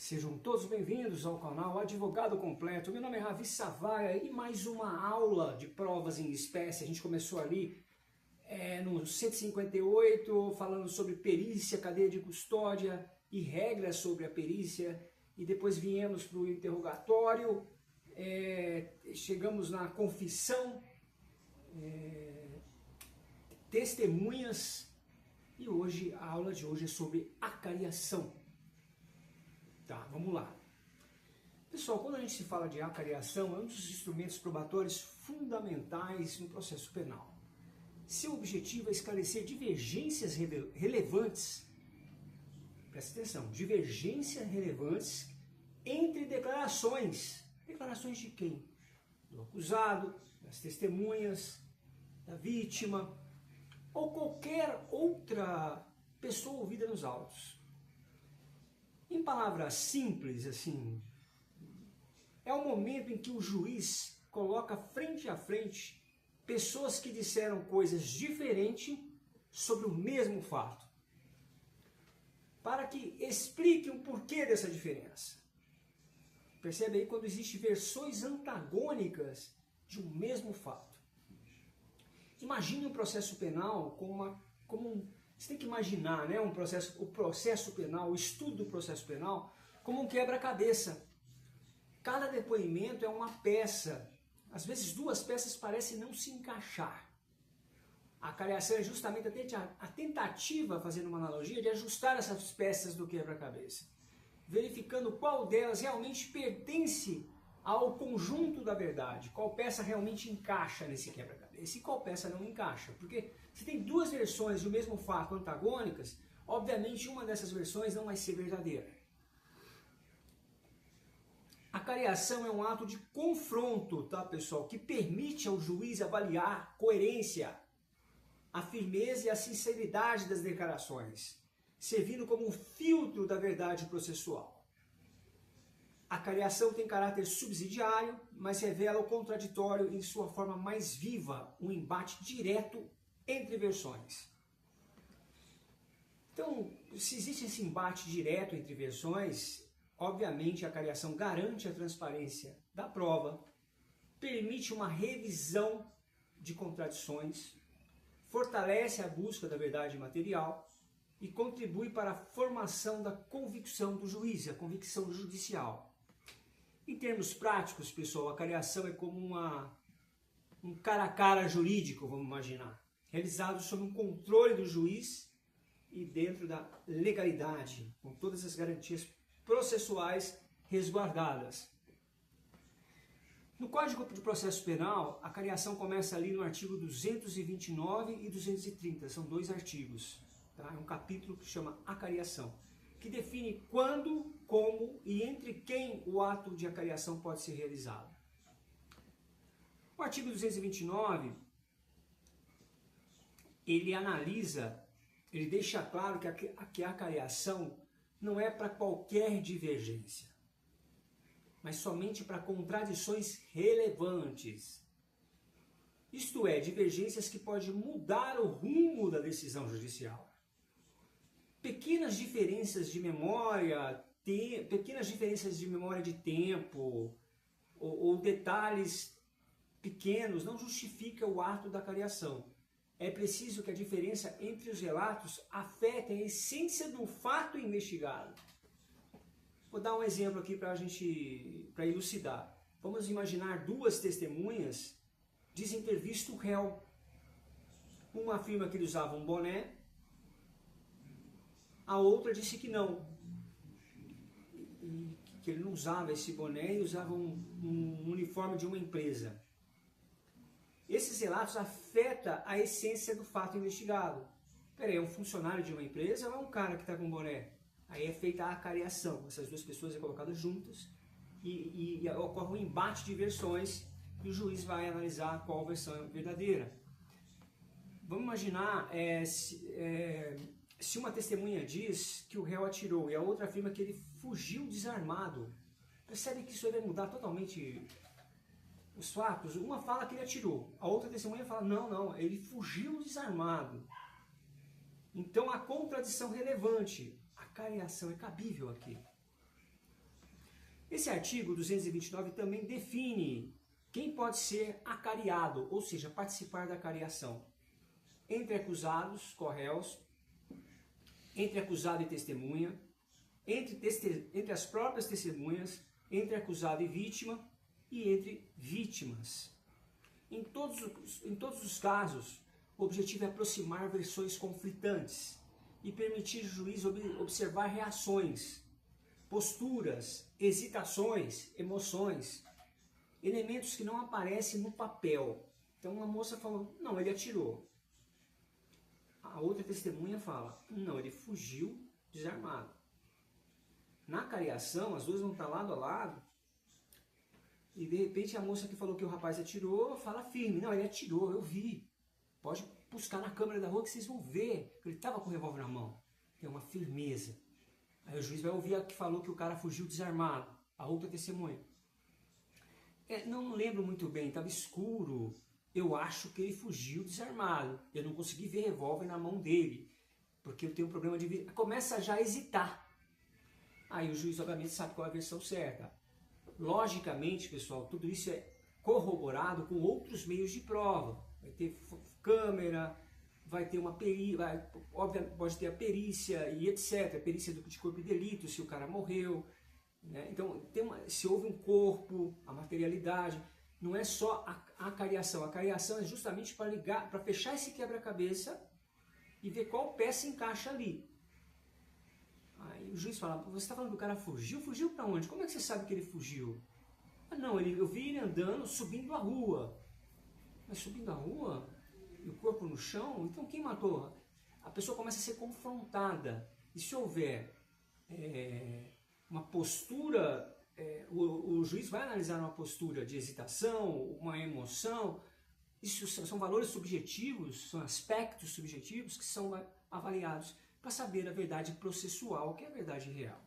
Sejam todos bem-vindos ao canal Advogado Completo. Meu nome é Ravi Savaia e mais uma aula de provas em espécie. A gente começou ali no 158, falando sobre perícia, cadeia de custódia e regras sobre a perícia. E depois viemos para o interrogatório, chegamos na confissão, testemunhas e hoje a aula de hoje é sobre acariação. Tá, vamos lá. Pessoal, quando a gente se fala de acariação, é um dos instrumentos probatórios fundamentais no processo penal. Seu objetivo é esclarecer divergências relevantes, presta atenção, divergências relevantes entre declarações. Declarações de quem? Do acusado, das testemunhas, da vítima ou qualquer outra pessoa ouvida nos autos. Em palavras simples, assim, é o momento em que o juiz coloca frente a frente pessoas que disseram coisas diferentes sobre o mesmo fato, para que explique o porquê dessa diferença. Percebe aí quando existem versões antagônicas de um mesmo fato. Imagine um processo penal você tem que imaginar, né, o processo penal, o estudo do processo penal, como um quebra-cabeça. Cada depoimento é uma peça. Às vezes duas peças parecem não se encaixar. A acariação é justamente a tentativa, fazendo uma analogia, de ajustar essas peças do quebra-cabeça, verificando qual delas realmente pertence ao conjunto da verdade, qual peça realmente encaixa nesse quebra-cabeça e qual peça não encaixa. Porque se tem duas versões do mesmo fato antagônicas, obviamente uma dessas versões não vai ser verdadeira. A acariação é um ato de confronto, tá, pessoal, que permite ao juiz avaliar a coerência, a firmeza e a sinceridade das declarações, servindo como um filtro da verdade processual. A acariação tem caráter subsidiário, mas revela o contraditório em sua forma mais viva, um embate direto entre versões. Então, se existe esse embate direto entre versões, obviamente a acariação garante a transparência da prova, permite uma revisão de contradições, fortalece a busca da verdade material e contribui para a formação da convicção do juiz, a convicção judicial. Em termos práticos, pessoal, a acariação é como um cara a cara jurídico, vamos imaginar, realizado sob um controle do juiz e dentro da legalidade, com todas as garantias processuais resguardadas. No Código de Processo Penal, a acariação começa ali no artigo 229 e 230, são dois artigos, tá? É um capítulo que chama acariação, que define quando, como e entre quem o ato de acariação pode ser realizado. O artigo 229, ele deixa claro que a acariação não é para qualquer divergência, mas somente para contradições relevantes. Isto é, divergências que podem mudar o rumo da decisão judicial. Pequenas diferenças de memória de tempo ou detalhes pequenos não justificam o ato da acariação. É preciso que a diferença entre os relatos afete a essência do fato investigado. Vou dar um exemplo aqui para elucidar. Vamos imaginar duas testemunhas dizem ter visto o réu. Uma afirma que ele usava um boné, a outra disse que não, que ele não usava esse boné e usava um uniforme de uma empresa. Esses relatos afetam a essência do fato investigado. Peraí, é um funcionário de uma empresa ou é um cara que está com boné? Aí é feita a acariação, essas duas pessoas são colocadas juntas e ocorre um embate de versões e o juiz vai analisar qual versão é verdadeira. Vamos imaginar se uma testemunha diz que o réu atirou e a outra afirma que ele fugiu desarmado. Percebe que isso aí vai mudar totalmente os fatos? Uma fala que ele atirou, a outra testemunha fala, não, ele fugiu desarmado. Então, a contradição relevante, a acariação é cabível aqui. Esse artigo 229 também define quem pode ser acariado, ou seja, participar da acariação. Entre acusados, corréus, entre acusado e testemunha, entre as próprias testemunhas, entre acusado e vítima e entre vítimas. Em todos os casos, o objetivo é aproximar versões conflitantes e permitir o juiz observar reações, posturas, hesitações, emoções, elementos que não aparecem no papel. Então uma moça falou, não, ele atirou. A outra testemunha fala, não, ele fugiu desarmado. Na acariação, as duas vão estar lado a lado, e de repente a moça que falou que o rapaz atirou, fala firme, não, ele atirou, eu vi. Pode buscar na câmera da rua que vocês vão ver, que ele estava com o revólver na mão. Tem uma firmeza. Aí o juiz vai ouvir a que falou que o cara fugiu desarmado, a outra testemunha. Não lembro muito bem, estava escuro. Eu acho que ele fugiu desarmado. Eu não consegui ver revólver na mão dele, porque eu tenho um problema de visão. Começa já a hesitar. Aí o juiz, obviamente, sabe qual é a versão certa. Logicamente, pessoal, tudo isso é corroborado com outros meios de prova. Vai ter câmera, vai ter uma perícia, obviamente pode ter a perícia e etc. A perícia de corpo de delito, se o cara morreu. Né? Então, se houve um corpo, a materialidade. Não é só a acariação. A acariação é justamente para ligar, para fechar esse quebra-cabeça e ver qual peça encaixa ali. Aí o juiz fala, você está falando que o cara fugiu? Fugiu para onde? Como é que você sabe que ele fugiu? Ah, não, eu vi ele andando, subindo a rua. Mas subindo a rua? E o corpo no chão? Então quem matou? A pessoa começa a ser confrontada. E se houver uma postura... o juiz vai analisar uma postura de hesitação, uma emoção. Isso são valores subjetivos, são aspectos subjetivos que são avaliados para saber a verdade processual, que é a verdade real.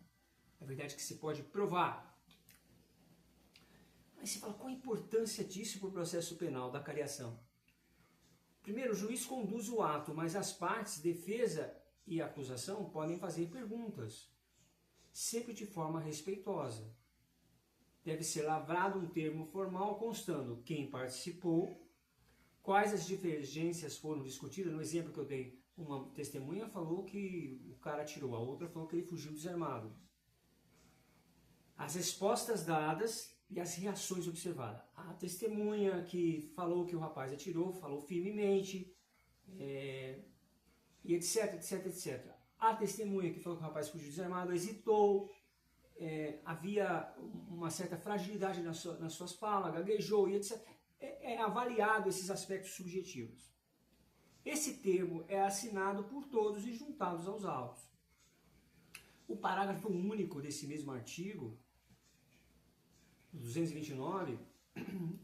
A verdade que se pode provar. Aí você fala, qual a importância disso para o processo penal, da acariação? Primeiro, o juiz conduz o ato, mas as partes, defesa e acusação, podem fazer perguntas, sempre de forma respeitosa. Deve ser lavrado um termo formal constando quem participou, quais as divergências foram discutidas. No exemplo que eu dei, uma testemunha falou que o cara atirou, a outra falou que ele fugiu desarmado. As respostas dadas e as reações observadas. A testemunha que falou que o rapaz atirou, falou firmemente, e etc, etc, etc. A testemunha que falou que o rapaz fugiu desarmado hesitou, havia uma certa fragilidade nas suas falas, gaguejou e etc. É avaliado esses aspectos subjetivos. Esse termo é assinado por todos e juntados aos autos. O parágrafo único desse mesmo artigo, 229,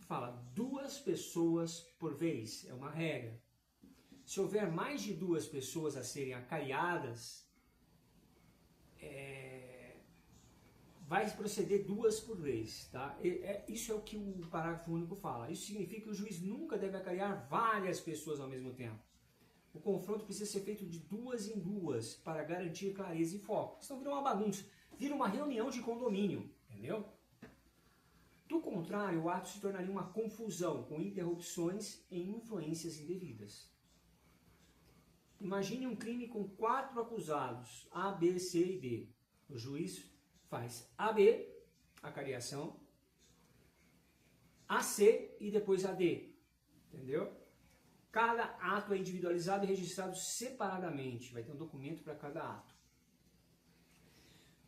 fala 2 pessoas por vez, é uma regra. Se houver mais de 2 pessoas a serem acariadas, vai proceder 2 por vez, tá? Isso é o que o parágrafo único fala. Isso significa que o juiz nunca deve acariar várias pessoas ao mesmo tempo. O confronto precisa ser feito de 2 em 2 para garantir clareza e foco. Senão vira uma bagunça, vira uma reunião de condomínio, entendeu? Do contrário, o ato se tornaria uma confusão com interrupções e influências indevidas. Imagine um crime com 4 acusados, A, B, C e D. O juiz faz AB, acariação, AC e depois AD, entendeu? Cada ato é individualizado e registrado separadamente, vai ter um documento para cada ato.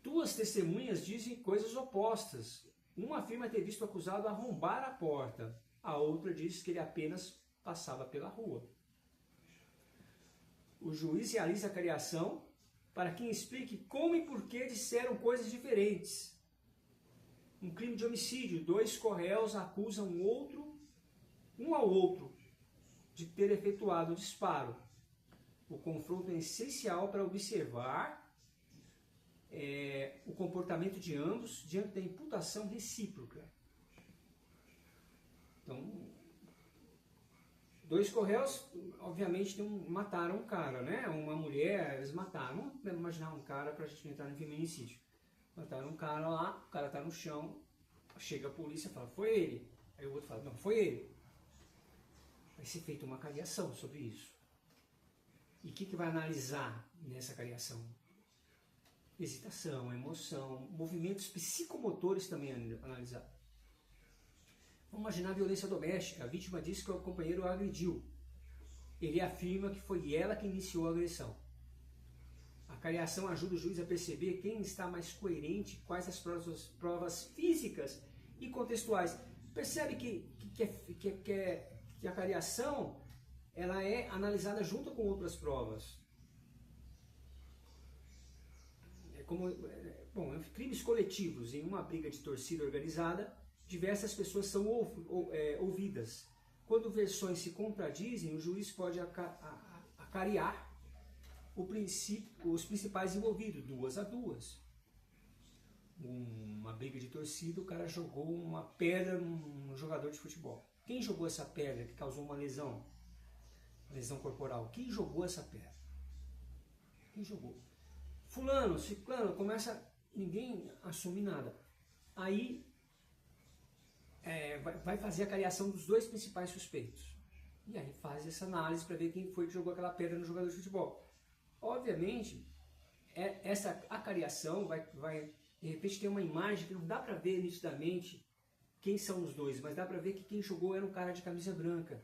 2 testemunhas dizem coisas opostas. Uma afirma ter visto o acusado arrombar a porta, a outra diz que ele apenas passava pela rua. O juiz realiza a acariação para que explique como e por que disseram coisas diferentes. Um crime de homicídio, 2 corréus acusam um ao outro de ter efetuado o disparo. O confronto é essencial para observar o comportamento de ambos diante da imputação recíproca. Então, 2 corréus, obviamente, mataram um cara, né? Uma mulher, eles mataram. Não vamos imaginar um cara para a gente entrar no feminicídio. Tá um cara lá, o cara tá no chão, chega a polícia e fala, foi ele. Aí o outro fala, não, foi ele. Vai ser feita uma cariação sobre isso. E o que vai analisar nessa cariação? Hesitação, emoção, movimentos psicomotores também analisar. Vamos imaginar a violência doméstica. A vítima diz que o companheiro a agrediu. Ele afirma que foi ela que iniciou a agressão. A cariação ajuda o juiz a perceber quem está mais coerente, quais as provas físicas e contextuais. Percebe que a cariação ela é analisada junto com outras provas. Crimes coletivos. Em uma briga de torcida organizada, diversas pessoas são ouvidas. Quando versões se contradizem, o juiz pode acariar os principais envolvidos, 2 a 2. Uma briga de torcida, o cara jogou uma pedra num jogador de futebol. Quem jogou essa pedra que causou uma lesão corporal? Quem jogou essa pedra? Quem jogou? Fulano, ciclano, ninguém assume nada. Aí vai fazer a cariação dos 2 principais suspeitos. E aí faz essa análise para ver quem foi que jogou aquela pedra no jogador de futebol. Obviamente, essa acariação vai de repente ter uma imagem que não dá para ver nitidamente quem são os 2, mas dá para ver que quem jogou era um cara de camisa branca.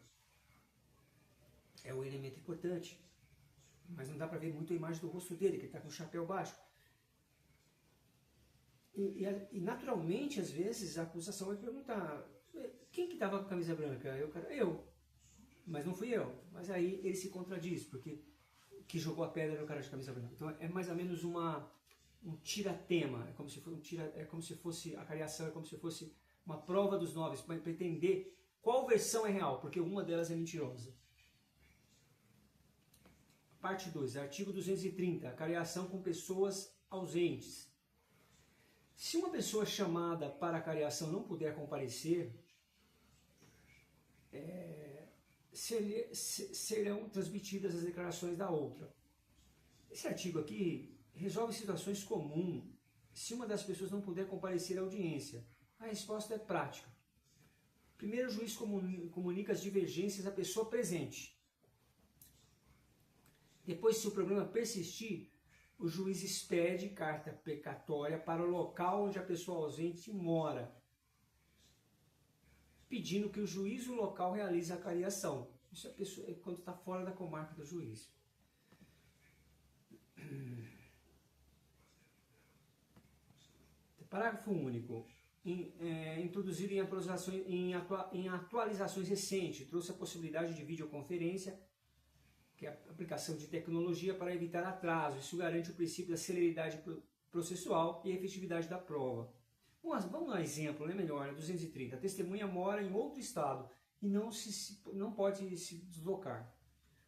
É um elemento importante. Mas não dá para ver muito a imagem do rosto dele, que ele está com o chapéu baixo. E naturalmente, às vezes, a acusação vai perguntar, quem que estava com a camisa branca? Eu. Mas não fui eu. Mas aí ele se contradiz, porque que jogou a pedra no cara de camisa branca. Então é mais ou menos um tira-tema. É como se fosse a cariação, é como se fosse uma prova dos 9, para entender qual versão é real, porque uma delas é mentirosa. Parte 2, artigo 230, cariação com pessoas ausentes. Se uma pessoa chamada para a cariação não puder comparecer, serão transmitidas as declarações da outra. Esse artigo aqui resolve situações comuns se uma das pessoas não puder comparecer à audiência. A resposta é prática. Primeiro, o juiz comunica as divergências à pessoa presente. Depois, se o problema persistir, o juiz expede carta precatória para o local onde a pessoa ausente mora, pedindo que o juiz do local realize a cariação. Isso é quando está fora da comarca do juiz. Parágrafo único. Introduzido em atualizações recentes, trouxe a possibilidade de videoconferência, que é a aplicação de tecnologia para evitar atraso. Isso garante o princípio da celeridade processual e a efetividade da prova. Vamos dar um exemplo, né, melhor, 230. A testemunha mora em outro estado e não pode se deslocar.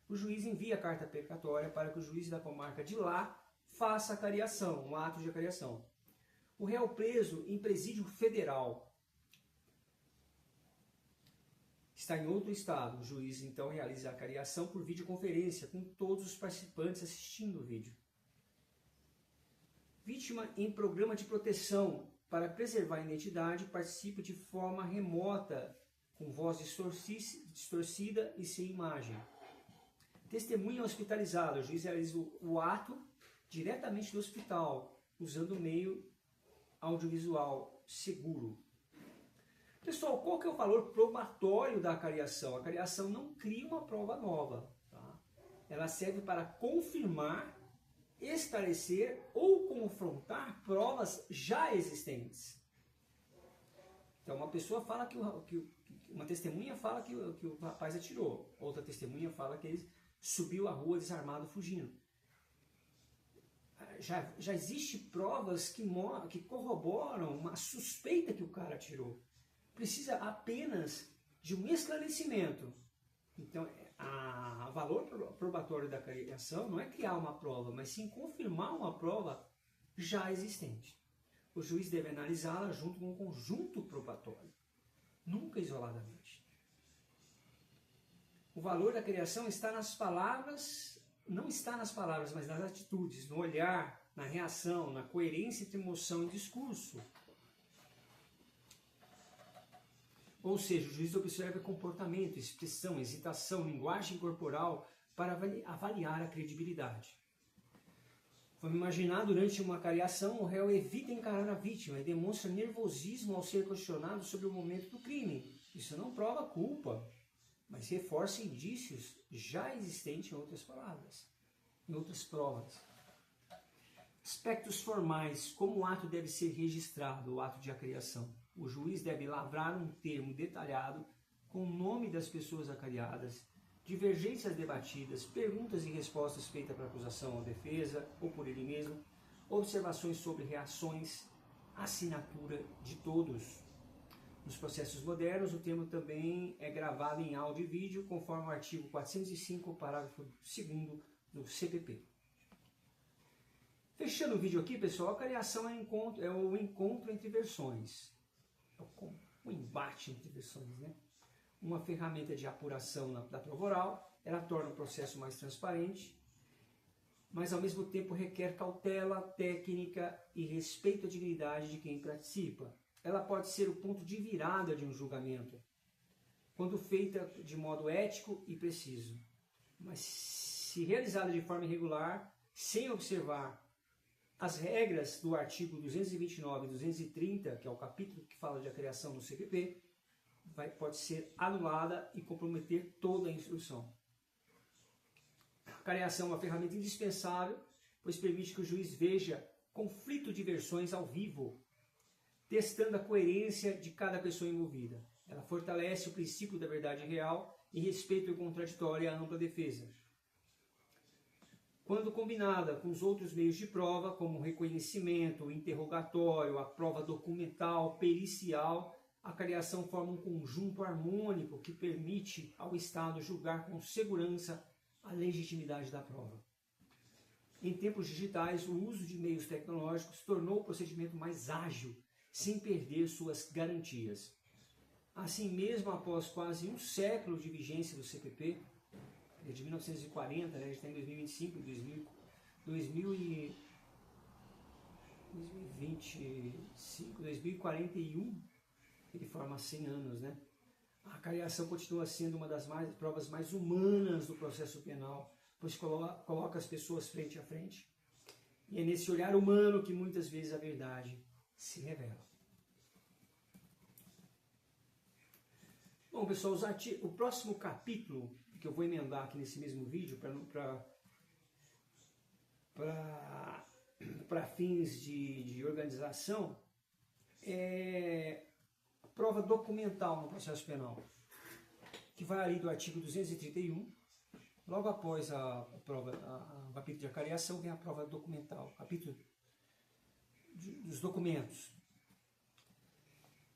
O juiz envia a carta precatória para que o juiz da comarca de lá faça a cariação, um ato de cariação. O réu preso em presídio federal está em outro estado. O juiz então realiza a cariação por videoconferência com todos os participantes assistindo o vídeo. Vítima em programa de proteção para preservar a identidade participa de forma remota, com voz distorcida e sem imagem. Testemunha hospitalizada. O juiz realiza o ato diretamente do hospital, usando o meio audiovisual seguro. Pessoal, qual que é o valor probatório da cariação? A cariação não cria uma prova nova. Tá? Ela serve para confirmar, esclarecer ou confrontar provas já existentes. Então, uma pessoa fala uma testemunha fala que o rapaz atirou. Outra testemunha fala que ele subiu a rua desarmado fugindo. Já existe provas que corroboram uma suspeita que o cara atirou. Precisa apenas de um esclarecimento. Então, o valor probatório da cariação não é criar uma prova, mas sim confirmar uma prova já existente. O juiz deve analisá-la junto com um conjunto probatório, nunca isoladamente. O valor da cariação está nas palavras, não está nas palavras, mas nas atitudes, no olhar, na reação, na coerência entre emoção e discurso. Ou seja, o juiz observa comportamento, expressão, hesitação, linguagem corporal para avaliar a credibilidade. Vamos imaginar, durante uma acariação, o réu evita encarar a vítima e demonstra nervosismo ao ser questionado sobre o momento do crime. Isso não prova culpa, mas reforça indícios já existentes em outras palavras, em outras provas. Aspectos formais, como o ato deve ser registrado, o ato de acariação. O juiz deve lavrar um termo detalhado com o nome das pessoas acariadas, divergências debatidas, perguntas e respostas feitas para a acusação ou defesa, ou por ele mesmo, observações sobre reações, assinatura de todos. Nos processos modernos, o termo também é gravado em áudio e vídeo, conforme o artigo 405, parágrafo 2º do CPP. Fechando o vídeo aqui, pessoal, a acariação é o encontro entre versões. O embate entre versões, né? Uma ferramenta de apuração da prova oral, ela torna o processo mais transparente, mas ao mesmo tempo requer cautela, técnica e respeito à dignidade de quem participa. Ela pode ser o ponto de virada de um julgamento, quando feita de modo ético e preciso. Mas se realizada de forma irregular, sem observar as regras do artigo 229 e 230, que é o capítulo que fala de acariação no CPP, pode ser anulada e comprometer toda a instrução. A acariação é uma ferramenta indispensável, pois permite que o juiz veja conflito de versões ao vivo, testando a coerência de cada pessoa envolvida. Ela fortalece o princípio da verdade real e respeito ao contraditório e à ampla defesa. Quando combinada com os outros meios de prova, como o reconhecimento, o interrogatório, a prova documental, pericial, a acariação forma um conjunto harmônico que permite ao Estado julgar com segurança a legitimidade da prova. Em tempos digitais, o uso de meios tecnológicos tornou o procedimento mais ágil, sem perder suas garantias. Assim mesmo, após quase um século de vigência do CPP, de 1940, né, a gente está em 2025, 2025, 2041, ele forma 100 anos, né? A acariação continua sendo uma das provas mais humanas do processo penal, pois coloca as pessoas frente a frente. E é nesse olhar humano que muitas vezes a verdade se revela. Bom, pessoal, o próximo capítulo, que eu vou emendar aqui nesse mesmo vídeo, para fins de organização, é a prova documental no processo penal, que vai ali do artigo 231, logo após o capítulo de acariação, vem a prova documental, capítulo dos documentos.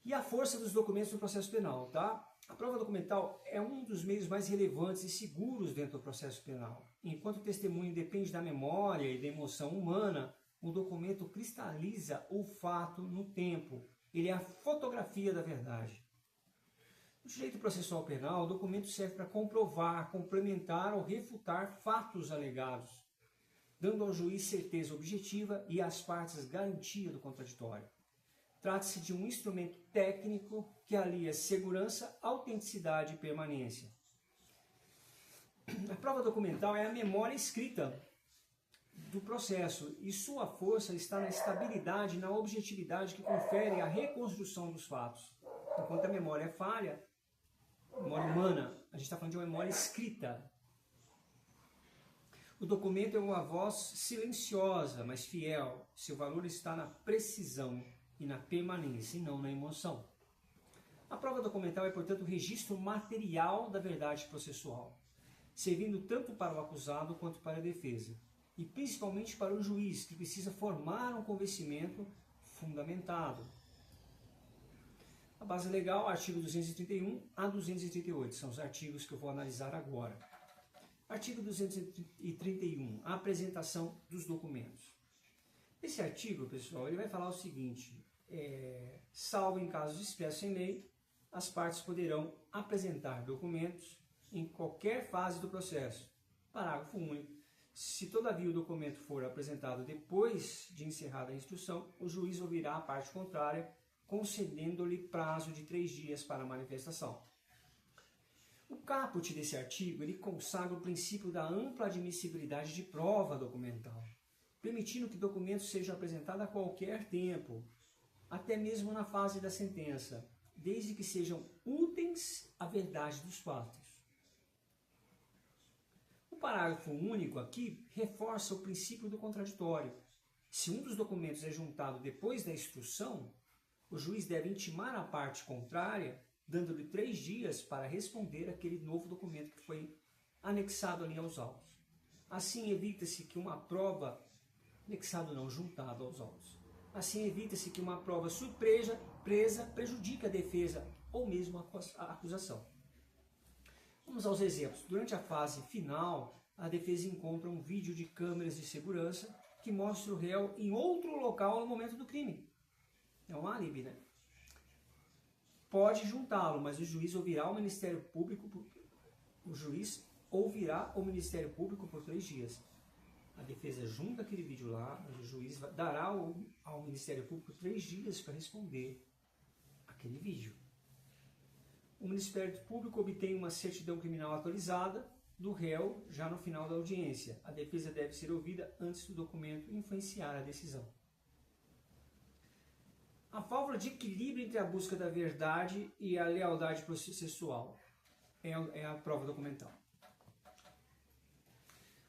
E a força dos documentos no processo penal, tá? A prova documental é um dos meios mais relevantes e seguros dentro do processo penal. Enquanto o testemunho depende da memória e da emoção humana, o documento cristaliza o fato no tempo. Ele é a fotografia da verdade. No direito processual penal, o documento serve para comprovar, complementar ou refutar fatos alegados, dando ao juiz certeza objetiva e às partes garantia do contraditório. Trata-se de um instrumento técnico que alia segurança, autenticidade e permanência. A prova documental é a memória escrita do processo e sua força está na estabilidade e na objetividade que confere a reconstrução dos fatos. Enquanto a memória é falha, memória humana, a gente está falando de uma memória escrita. O documento é uma voz silenciosa, mas fiel. Seu valor está na precisão e na permanência, e não na emoção. A prova documental é, portanto, o registro material da verdade processual, servindo tanto para o acusado quanto para a defesa, e principalmente para o juiz, que precisa formar um convencimento fundamentado. A base legal, artigo 231 a 238, são os artigos que eu vou analisar agora. Artigo 231, a apresentação dos documentos. Esse artigo, pessoal, ele vai falar o seguinte: salvo em casos expressos em lei, as partes poderão apresentar documentos em qualquer fase do processo. Parágrafo único. Se todavia o documento for apresentado depois de encerrada a instrução, o juiz ouvirá a parte contrária, concedendo-lhe prazo de 3 dias para a manifestação. O caput desse artigo ele consagra o princípio da ampla admissibilidade de prova documental, permitindo que documentos sejam apresentados a qualquer tempo, até mesmo na fase da sentença, desde que sejam úteis à verdade dos fatos. O parágrafo único aqui reforça o princípio do contraditório. Se um dos documentos é juntado depois da instrução, o juiz deve intimar a parte contrária, dando-lhe 3 dias para responder aquele novo documento que foi anexado ali aos autos. Assim evita-se que uma prova, anexado não, juntado aos autos. Assim evita-se que uma prova surpresa prejudique a defesa ou mesmo a acusação. Vamos aos exemplos. Durante a fase final, a defesa encontra um vídeo de câmeras de segurança que mostra o réu em outro local no momento do crime. É um álibi, né? Pode juntá-lo, mas o juiz ouvirá o Ministério Público por 3 dias. A defesa junta aquele vídeo lá, mas o juiz dará ao Ministério Público 3 dias para responder aquele vídeo. O Ministério Público obtém uma certidão criminal atualizada do réu já no final da audiência. A defesa deve ser ouvida antes do documento influenciar a decisão. A válvula de equilíbrio entre a busca da verdade e a lealdade processual é a prova documental.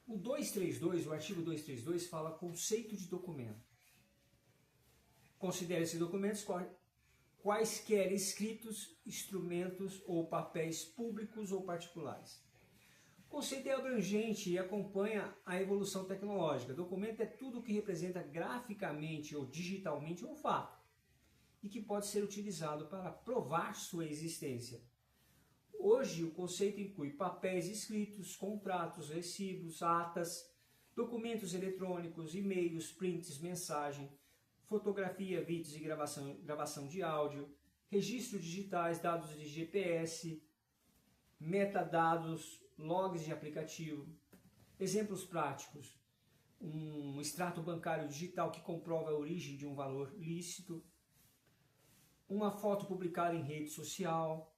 O artigo 232 fala conceito de documento. Considera esses documentos quaisquer escritos, instrumentos ou papéis públicos ou particulares. O conceito é abrangente e acompanha a evolução tecnológica. Documento é tudo que representa graficamente ou digitalmente um fato e que pode ser utilizado para provar sua existência. Hoje, o conceito inclui papéis escritos, contratos, recibos, atas, documentos eletrônicos, e-mails, prints, mensagem, fotografia, vídeos e gravação de áudio, registros digitais, dados de GPS, metadados, logs de aplicativo. Exemplos práticos: um extrato bancário digital que comprova a origem de um valor lícito, uma foto publicada em rede social,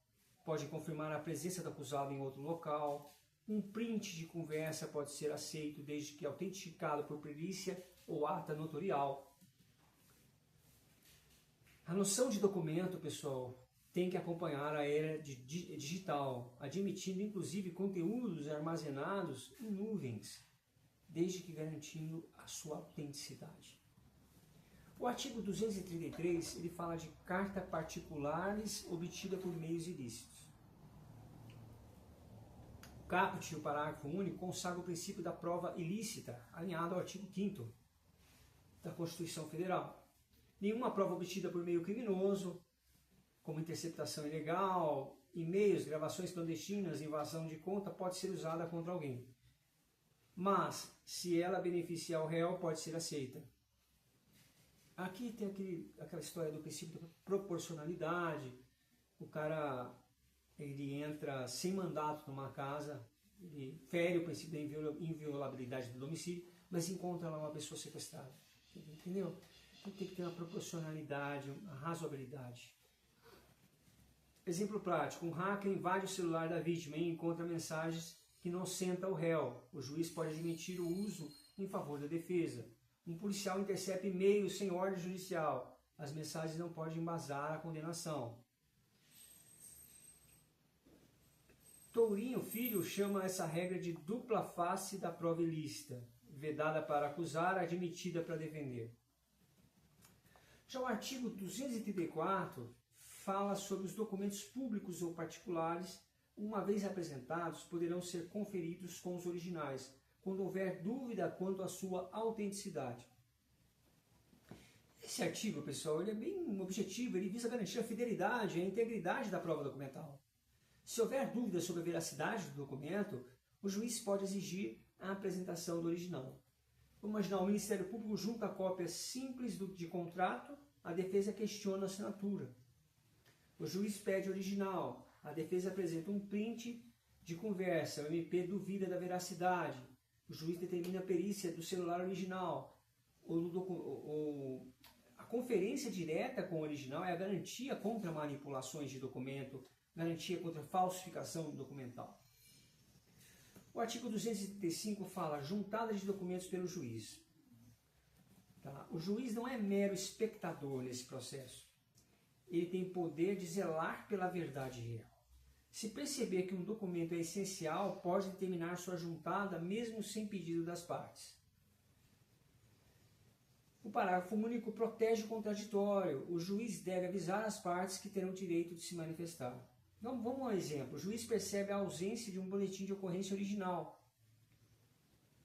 pode confirmar a presença do acusado em outro local, um print de conversa pode ser aceito desde que autenticado por perícia ou ata notarial. A noção de documento, pessoal, tem que acompanhar a era digital, admitindo inclusive conteúdos armazenados em nuvens, desde que garantindo a sua autenticidade. O artigo 233 ele fala de carta particulares obtida por meios ilícitos. O caput, o parágrafo único, consagra o princípio da prova ilícita, alinhado ao artigo 5º da Constituição Federal. Nenhuma prova obtida por meio criminoso, como interceptação ilegal, e-mails, gravações clandestinas, invasão de conta, pode ser usada contra alguém. Mas, se ela beneficiar o réu, pode ser aceita. Aqui tem aquela história do princípio da proporcionalidade. O cara ele entra sem mandato numa casa, ele fere o princípio da inviolabilidade do domicílio, mas encontra lá uma pessoa sequestrada. Entendeu? Então tem que ter uma proporcionalidade, uma razoabilidade. Exemplo prático: um hacker invade o celular da vítima e encontra mensagens que inocentam o réu. O juiz pode admitir o uso em favor da defesa. Um policial intercepta e-mails sem ordem judicial. As mensagens não podem embasar a condenação. Tourinho Filho chama essa regra de dupla face da prova ilícita, vedada para acusar, admitida para defender. Já o artigo 234 fala sobre os documentos públicos ou particulares, uma vez apresentados, poderão ser conferidos com os originais, quando houver dúvida quanto à sua autenticidade. Esse artigo, pessoal, ele é bem objetivo, ele visa garantir a fidelidade e a integridade da prova documental. Se houver dúvida sobre a veracidade do documento, o juiz pode exigir a apresentação do original. Vamos imaginar, o Ministério Público junta cópias simples de contrato, a defesa questiona a assinatura. O juiz pede original, a defesa apresenta um print de conversa, o MP duvida da veracidade. O juiz determina a perícia do celular original. A conferência direta com o original é a garantia contra manipulações de documento, garantia contra falsificação documental. O artigo 235 fala juntada de documentos pelo juiz. Tá? O juiz não é mero espectador nesse processo. Ele tem poder de zelar pela verdade real. Se perceber que um documento é essencial, pode determinar sua juntada mesmo sem pedido das partes. O parágrafo único protege o contraditório. O juiz deve avisar as partes que terão direito de se manifestar. Então, vamos a um exemplo. O juiz percebe a ausência de um boletim de ocorrência original.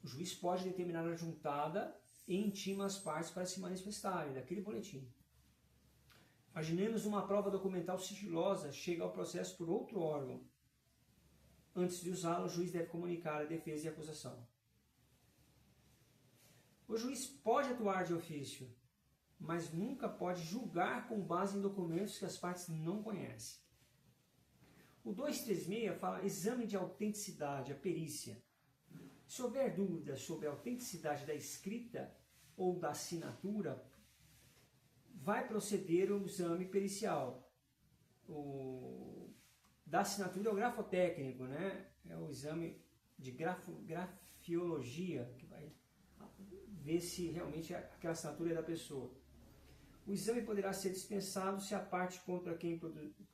O juiz pode determinar a juntada e intima as partes para se manifestarem daquele boletim. Imaginemos uma prova documental sigilosa chega ao processo por outro órgão. Antes de usá-la, o juiz deve comunicar a defesa e a acusação. O juiz pode atuar de ofício, mas nunca pode julgar com base em documentos que as partes não conhecem. O 236 fala exame de autenticidade, a perícia. Se houver dúvida sobre a autenticidade da escrita ou da assinatura, vai proceder o exame pericial. Da assinatura é o grafotécnico, né? É o exame de grafiologia, que vai ver se realmente aquela assinatura é da pessoa. O exame poderá ser dispensado se a parte contra quem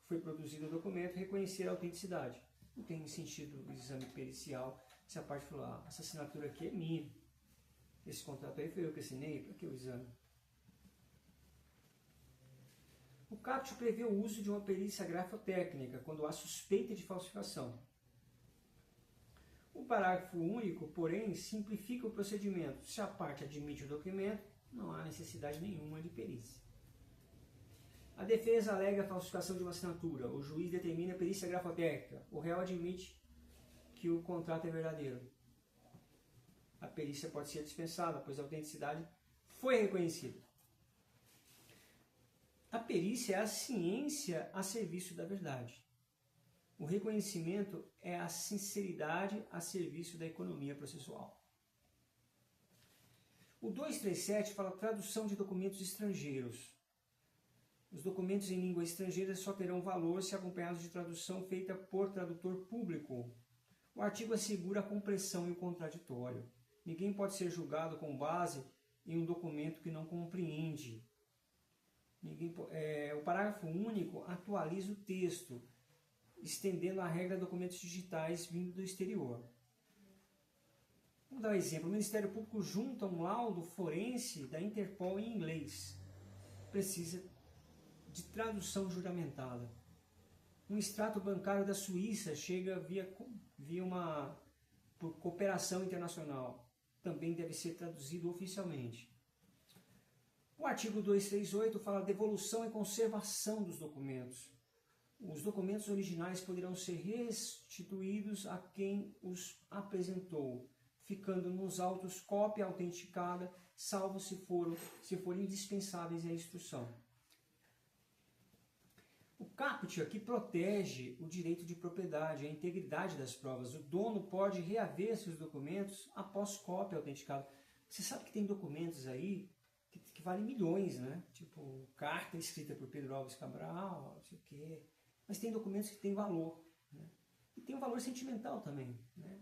foi produzido o documento reconhecer a autenticidade. Não tem sentido o exame pericial se a parte falar, essa assinatura aqui é minha, esse contrato aí foi eu que assinei, para que o exame? O caput prevê o uso de uma perícia grafotécnica quando há suspeita de falsificação. O parágrafo único, porém, simplifica o procedimento. Se a parte admite o documento, não há necessidade nenhuma de perícia. A defesa alega a falsificação de uma assinatura. O juiz determina a perícia grafotécnica. O réu admite que o contrato é verdadeiro. A perícia pode ser dispensada, pois a autenticidade foi reconhecida. A perícia é a ciência a serviço da verdade. O reconhecimento é a sinceridade a serviço da economia processual. O 237 fala tradução de documentos estrangeiros. Os documentos em língua estrangeira só terão valor se acompanhados de tradução feita por tradutor público. O artigo assegura a compreensão e o contraditório. Ninguém pode ser julgado com base em um documento que não compreende. O parágrafo único atualiza o texto, estendendo a regra de documentos digitais vindo do exterior. Vamos dar um exemplo. O Ministério Público junta um laudo forense da Interpol em inglês. Precisa de tradução juramentada. Um extrato bancário da Suíça chega por cooperação internacional. Também deve ser traduzido oficialmente. O artigo 238 fala devolução e conservação dos documentos. Os documentos originais poderão ser restituídos a quem os apresentou, ficando nos autos cópia autenticada, salvo se forem indispensáveis à instrução. O caput aqui protege o direito de propriedade, a integridade das provas. O dono pode reaver seus documentos após cópia autenticada. Você sabe que tem documentos aí que valem milhões, né? Tipo, carta escrita por Pedro Alves Cabral, não sei o quê. Mas tem documentos que têm valor, né? E tem um valor sentimental também, né?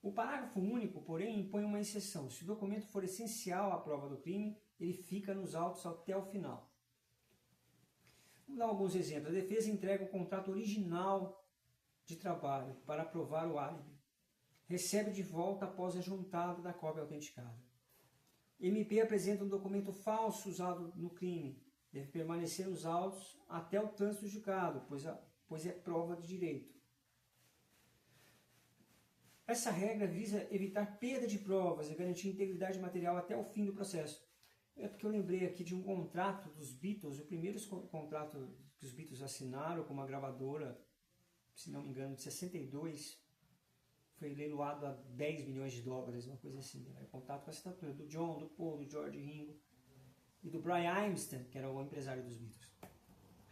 O parágrafo único, porém, impõe uma exceção. Se o documento for essencial à prova do crime, ele fica nos autos até o final. Vamos dar alguns exemplos. A defesa entrega o contrato original de trabalho para provar o álibi. Recebe de volta após a juntada da cópia autenticada. MP apresenta um documento falso usado no crime. Deve permanecer nos autos até o trânsito julgado, pois é prova de direito. Essa regra visa evitar perda de provas e garantir integridade material até o fim do processo. É porque eu lembrei aqui de um contrato dos Beatles, o primeiro contrato que os Beatles assinaram com uma gravadora, se não me engano, de 62, foi leiloado a 10 milhões de dólares, uma coisa assim. Era contato com a assinatura do John, do Paul, do George Ringo e do Brian Epstein, que era o empresário dos Beatles.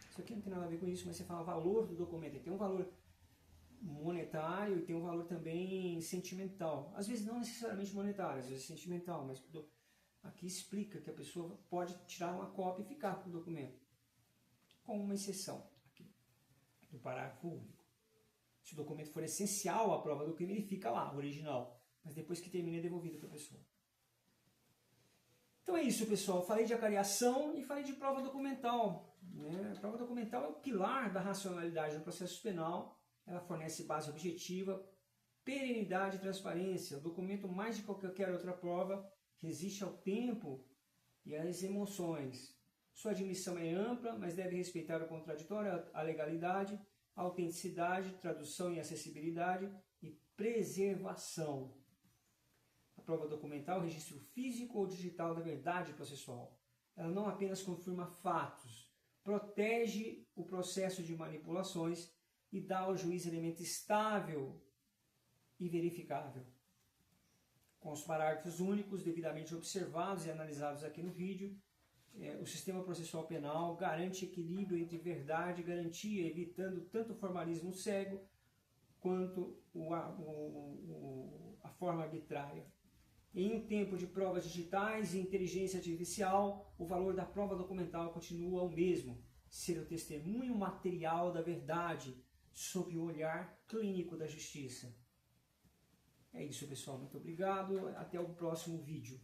Isso aqui não tem nada a ver com isso, mas você fala valor do documento, ele tem um valor monetário e tem um valor também sentimental. Às vezes não necessariamente monetário, às vezes sentimental, mas aqui explica que a pessoa pode tirar uma cópia e ficar com o documento, com uma exceção aqui do parágrafo único. Se o documento for essencial à prova do crime, ele fica lá, original, mas depois que termina é devolvido para a pessoa. Então é isso, pessoal. Falei de acariação e falei de prova documental. A prova documental é o pilar da racionalidade no processo penal. Ela fornece base objetiva, perenidade e transparência. O documento, mais de qualquer outra prova, resiste ao tempo e às emoções. Sua admissão é ampla, mas deve respeitar o contraditório, a legalidade, a autenticidade, tradução e acessibilidade e preservação. A prova documental é o registro físico ou digital da verdade processual. Ela não apenas confirma fatos, protege o processo de manipulações e dá ao juiz elemento estável e verificável. Com os parágrafos únicos devidamente observados e analisados aqui no vídeo, o sistema processual penal garante equilíbrio entre verdade e garantia, evitando tanto o formalismo cego quanto a forma arbitrária. Em um tempo de provas digitais e inteligência artificial, o valor da prova documental continua o mesmo, ser o testemunho material da verdade, sob o olhar clínico da justiça. É isso, pessoal. Muito obrigado. Até o próximo vídeo.